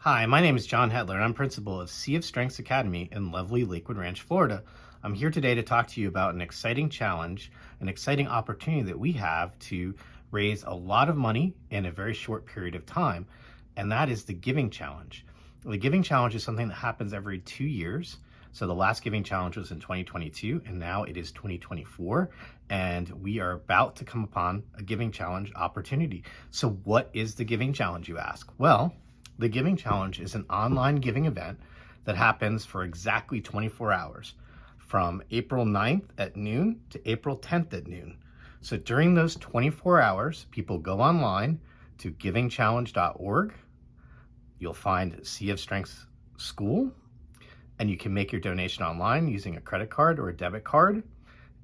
Hi, my name is John Hetler, and I'm principal of Sea of Strengths Academy in lovely Lakewood Ranch, Florida. I'm here today to talk to you about an exciting challenge, an exciting opportunity that we have to raise a lot of money in a very short period of time, and that is the Giving Challenge. The Giving Challenge is something that happens every 2 years. So the last Giving Challenge was in 2022, and now it is 2024, and we are about to come upon a Giving Challenge opportunity. So what is the Giving Challenge, you ask? Well, the Giving Challenge is an online giving event that happens for exactly 24 hours from April 9th at noon to April 10th at noon. So during those 24 hours, people go online to givingchallenge.org. You'll find Sea of Strengths School, and you can make your donation online using a credit card or a debit card.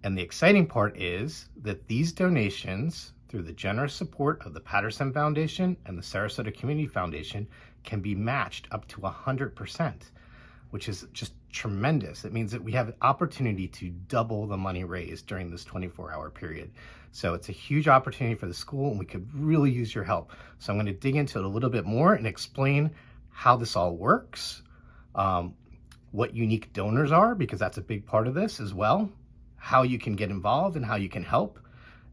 And the exciting part is that these donations, through the generous support of the Patterson Foundation and the Sarasota Community Foundation, can be matched up to 100%, which is just tremendous. It means that we have an opportunity to double the money raised during this 24-hour period. So it's a huge opportunity for the school, and we could really use your help. So I'm going to dig into it a little bit more and explain how this all works, what unique donors are, because that's a big part of this as well, how you can get involved and how you can help.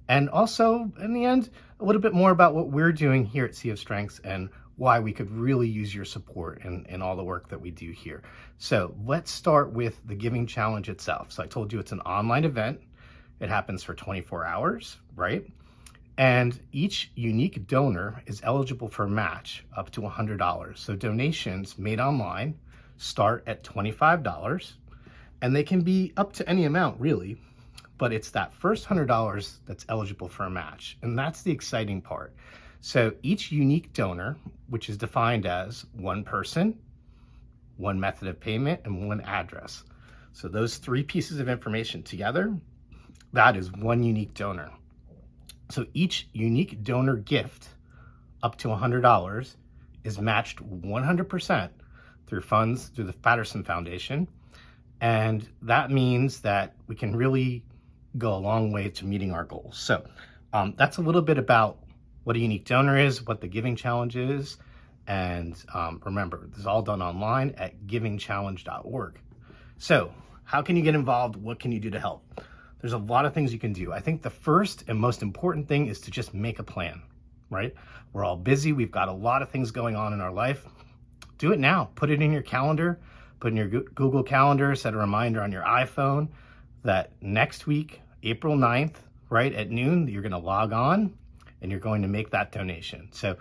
And also, in the end, a little bit more about what we're doing here at Sea of Strengths and why we could really use your support in all the work that we do here. So let's start with the Giving Challenge itself. So I told you it's an online event. It happens for 24 hours, right? And each unique donor is eligible for a match up to $100. So donations made online start at $25, and they can be up to any amount, really. But it's that first $100 that's eligible for a match. And that's the exciting part. So each unique donor, which is defined as one person, one method of payment, and one address. So those three pieces of information together, that is one unique donor. So each unique donor gift up to $100 is matched 100% through funds through the Patterson Foundation. And that means that we can really go a long way to meeting our goals. So that's a little bit about what a unique donor is, what the Giving Challenge is, and remember, this is all done online at givingchallenge.org. So how can you get involved? What can you do to help? There's a lot of things you can do. I think the first and most important thing is to just make a plan, right? We're all busy. We've got a lot of things going on in our life. Do it now. Put it in your calendar, put in your Google Calendar, set a reminder on your iPhone that next week, April 9th, right at noon, you're going to log on and you're going to make that donation. So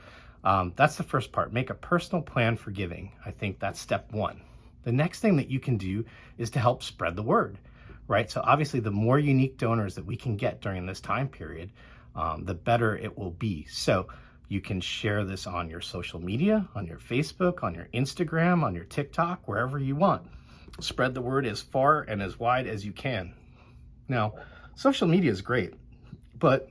that's the first part. Make a personal plan for giving. I think that's step one. The next thing that you can do is to help spread the word, right? So obviously the more unique donors that we can get during this time period, the better it will be. So you can share this on your social media, on your Facebook, on your Instagram, on your TikTok, wherever you want. Spread the word as far and as wide as you can. Now, social media is great, but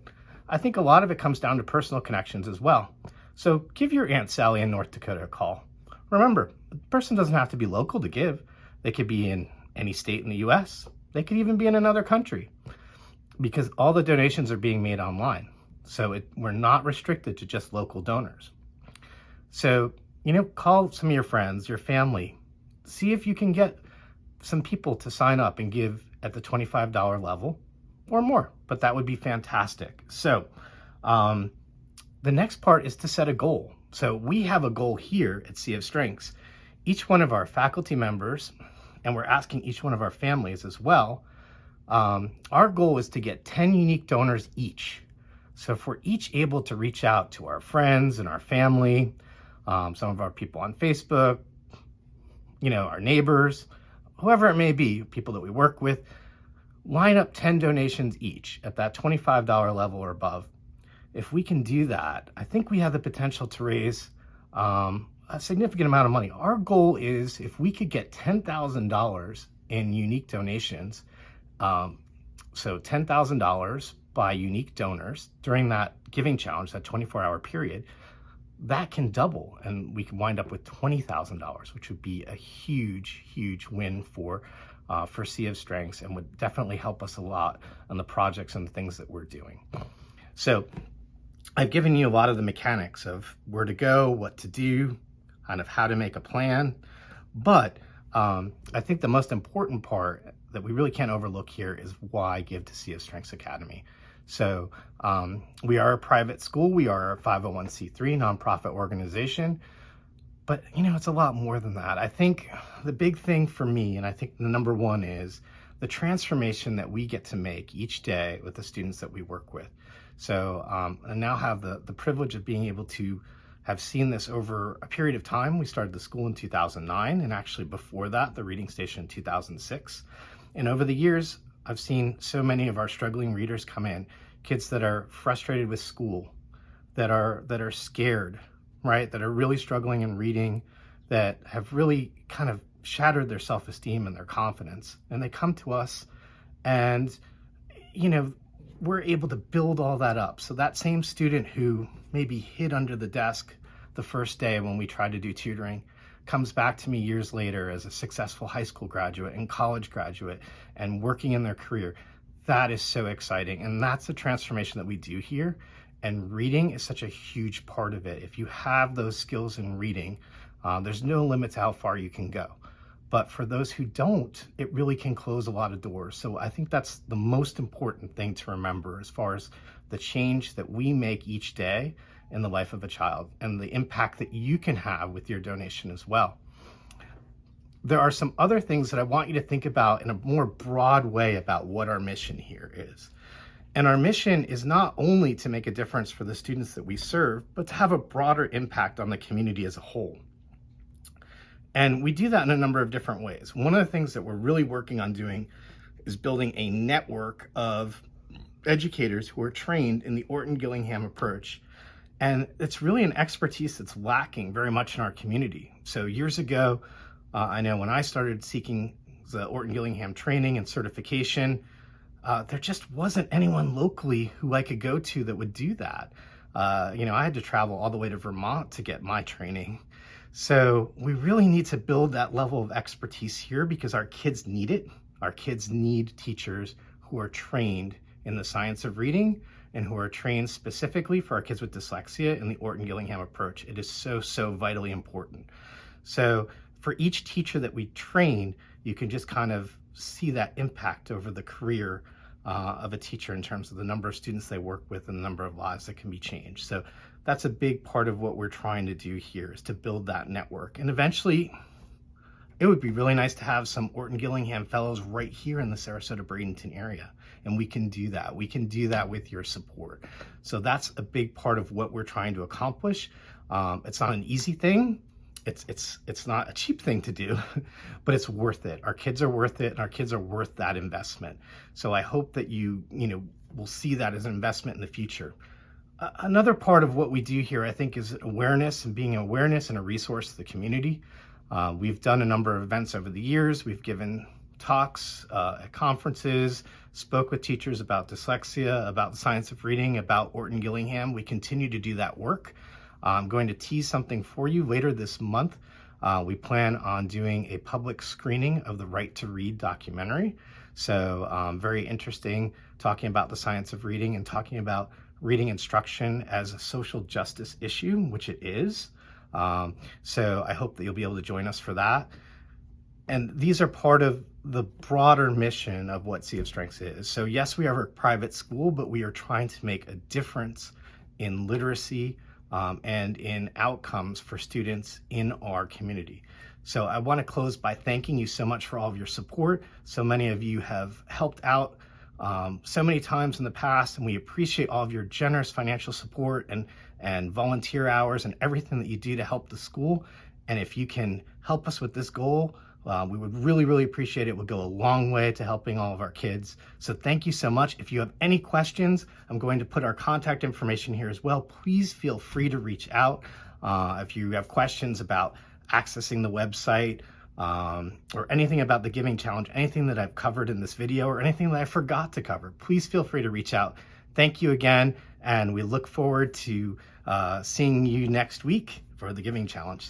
I think a lot of it comes down to personal connections as well. So give your Aunt Sally in North Dakota a call. Remember, the person doesn't have to be local to give. They could be in any state in the US. They could even be in another country, because all the donations are being made online. So we're not restricted to just local donors. So, call some of your friends, your family. See if you can get some people to sign up and give at the $25 level or more, but that would be fantastic. So the next part is to set a goal. So we have a goal here at Sea of Strengths. Each one of our faculty members, and we're asking each one of our families as well, our goal is to get 10 unique donors each. So if we're each able to reach out to our friends and our family, some of our people on Facebook, our neighbors, whoever it may be, people that we work with, line up 10 donations each at that $25 level or above. If we can do that, I think we have the potential to raise a significant amount of money. Our goal is if we could get $10,000 in unique donations, so $10,000 by unique donors during that Giving Challenge, that 24-hour period, that can double and we can wind up with $20,000, which would be a huge, huge win for Sea of Strengths, and would definitely help us a lot on the projects and the things that we're doing. So I've given you a lot of the mechanics of where to go, what to do, kind of how to make a plan. But I think the most important part that we really can't overlook here is why give to CF Strengths Academy. So we are a private school. We are a 501c3 nonprofit organization. But, it's a lot more than that. I think the big thing for me, and I think the number one, is the transformation that we get to make each day with the students that we work with. So I now have the privilege of being able to have seen this over a period of time. We started the school in 2009, and actually before that, the reading station in 2006. And over the years, I've seen so many of our struggling readers come in, kids that are frustrated with school, that are scared, right? That are really struggling in reading, that have really kind of shattered their self-esteem and their confidence. And they come to us and, we're able to build all that up. So that same student who maybe hid under the desk the first day when we tried to do tutoring comes back to me years later as a successful high school graduate and college graduate and working in their career. That is so exciting. And that's the transformation that we do here. And reading is such a huge part of it. If you have those skills in reading, there's no limit to how far you can go. But for those who don't, it really can close a lot of doors. So I think that's the most important thing to remember as far as the change that we make each day in the life of a child and the impact that you can have with your donation as well. There are some other things that I want you to think about in a more broad way about what our mission here is. And our mission is not only to make a difference for the students that we serve, but to have a broader impact on the community as a whole. And we do that in a number of different ways. One of the things that we're really working on doing is building a network of educators who are trained in the Orton Gillingham approach. And it's really an expertise that's lacking very much in our community. So years ago, I know when I started seeking the Orton Gillingham training and certification, there just wasn't anyone locally who I could go to that would do that. I had to travel all the way to Vermont to get my training. So we really need to build that level of expertise here because our kids need it. Our kids need teachers who are trained in the science of reading and who are trained specifically for our kids with dyslexia in the Orton Gillingham approach. It is so, so vitally important. So for each teacher that we train, you can just kind of see that impact over the career of a teacher in terms of the number of students they work with and the number of lives that can be changed. So that's a big part of what we're trying to do here, is to build that network. And eventually, it would be really nice to have some Orton Gillingham fellows right here in the Sarasota-Bradenton area. And we can do that. We can do that with your support. So that's a big part of what we're trying to accomplish. It's not an easy thing. It's not a cheap thing to do, but it's worth it. Our kids are worth it, and our kids are worth that investment. So I hope that you will see that as an investment in the future. Another part of what we do here, I think, is awareness and being awareness and a resource to the community. We've done a number of events over the years. We've given talks at conferences, spoke with teachers about dyslexia, about the science of reading, about Orton Gillingham. We continue to do that work. I'm going to tease something for you later this month. We plan on doing a public screening of the Right to Read documentary. So very interesting, talking about the science of reading and talking about reading instruction as a social justice issue, which it is. So I hope that you'll be able to join us for that. And these are part of the broader mission of what Sea of Strengths is. So yes, we are a private school, but we are trying to make a difference in literacy and in outcomes for students in our community. So I want to close by thanking you so much for all of your support. So many of you have helped out so many times in the past, and we appreciate all of your generous financial support and volunteer hours and everything that you do to help the school. And if you can help us with this goal, we would really, really appreciate it. It would go a long way to helping all of our kids. So thank you so much. If you have any questions, I'm going to put our contact information here as well. Please feel free to reach out. If you have questions about accessing the website, or anything about the Giving Challenge, anything that I've covered in this video, or anything that I forgot to cover, please feel free to reach out. Thank you again, and we look forward to seeing you next week for the Giving Challenge.